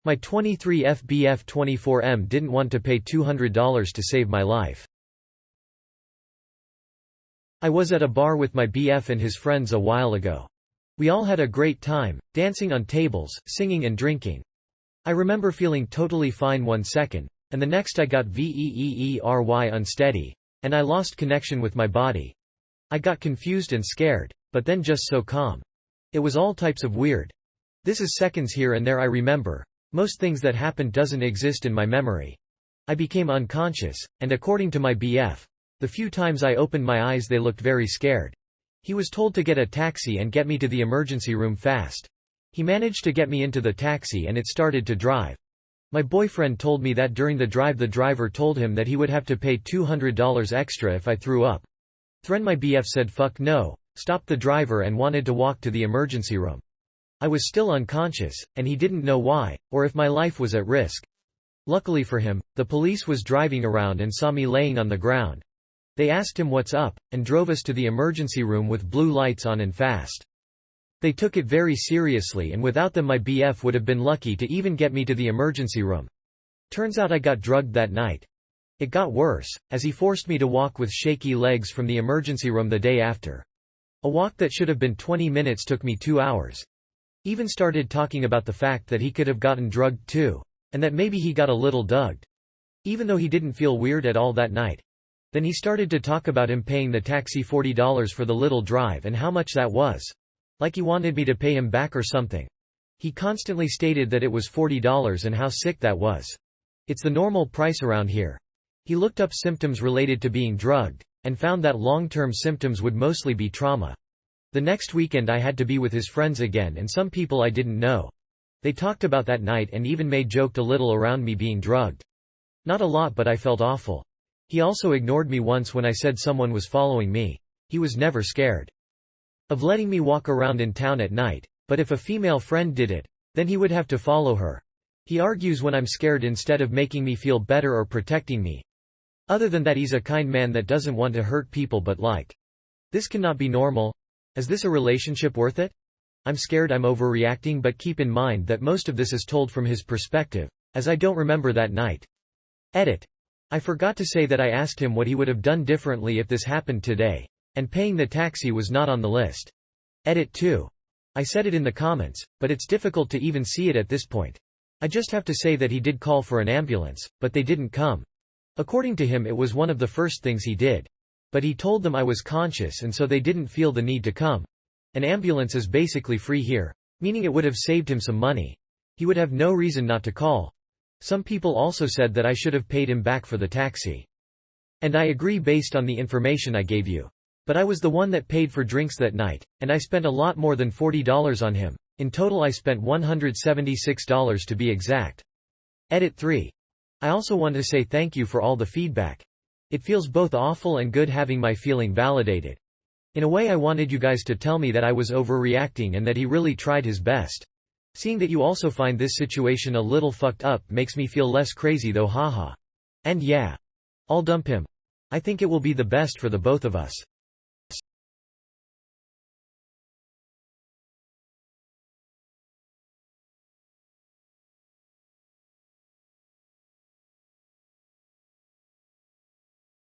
My 23F BF 24M didn't want to pay $200 to save my life. I was at a bar with my BF and his friends a while ago. We all had a great time, dancing on tables, singing and drinking. I remember feeling totally fine 1 second, and the next I got very unsteady, and I lost connection with my body. I got confused and scared, but then just so calm. It was all types of weird. This is seconds here and there I remember. Most things that happened doesn't exist in my memory. I became unconscious, and according to my BF, the few times I opened my eyes they looked very scared. He was told to get a taxi and get me to the emergency room fast. He managed to get me into the taxi and it started to drive. My boyfriend told me that during the drive the driver told him that he would have to pay $200 extra if I threw up. Then my BF said fuck no, stopped the driver and wanted to walk to the emergency room. I was still unconscious, and he didn't know why, or if my life was at risk. Luckily for him, the police was driving around and saw me laying on the ground. They asked him what's up, and drove us to the emergency room with blue lights on and fast. They took it very seriously and without them my BF would have been lucky to even get me to the emergency room. Turns out I got drugged that night. It got worse, as he forced me to walk with shaky legs from the emergency room the day after. A walk that should have been 20 minutes took me 2 hours. Even started talking about the fact that he could have gotten drugged too, and that maybe he got a little drugged. Even though he didn't feel weird at all that night. Then he started to talk about him paying the taxi $40 for the little drive and how much that was. Like he wanted me to pay him back or something. He constantly stated that it was $40 and how sick that was. It's the normal price around here. He looked up symptoms related to being drugged, and found that long-term symptoms would mostly be trauma. The next weekend I had to be with his friends again and some people I didn't know. They talked about that night and even joked a little around me being drugged. Not a lot but I felt awful. He also ignored me once when I said someone was following me. He was never scared of letting me walk around in town at night, but if a female friend did it, then he would have to follow her. He argues when I'm scared instead of making me feel better or protecting me. Other than that he's a kind man that doesn't want to hurt people but like. This cannot be normal. Is this a relationship worth it? I'm scared I'm overreacting but keep in mind that most of this is told from his perspective, as I don't remember that night. Edit. I forgot to say that I asked him what he would have done differently if this happened today, and paying the taxi was not on the list. Edit 2. I said it in the comments, but it's difficult to even see it at this point. I just have to say that he did call for an ambulance, but they didn't come. According to him it was one of the first things he did. But he told them I was conscious and so they didn't feel the need to come. An ambulance is basically free here, meaning it would have saved him some money. He would have no reason not to call. Some people also said that I should have paid him back for the taxi. And I agree based on the information I gave you. But I was the one that paid for drinks that night, and I spent a lot more than $40 on him. In total I spent $176 to be exact. Edit 3. I also want to say thank you for all the feedback. It feels both awful and good having my feeling validated. In a way I wanted you guys to tell me that I was overreacting and that he really tried his best. Seeing that you also find this situation a little fucked up makes me feel less crazy though haha. And yeah. I'll dump him. I think it will be the best for the both of us.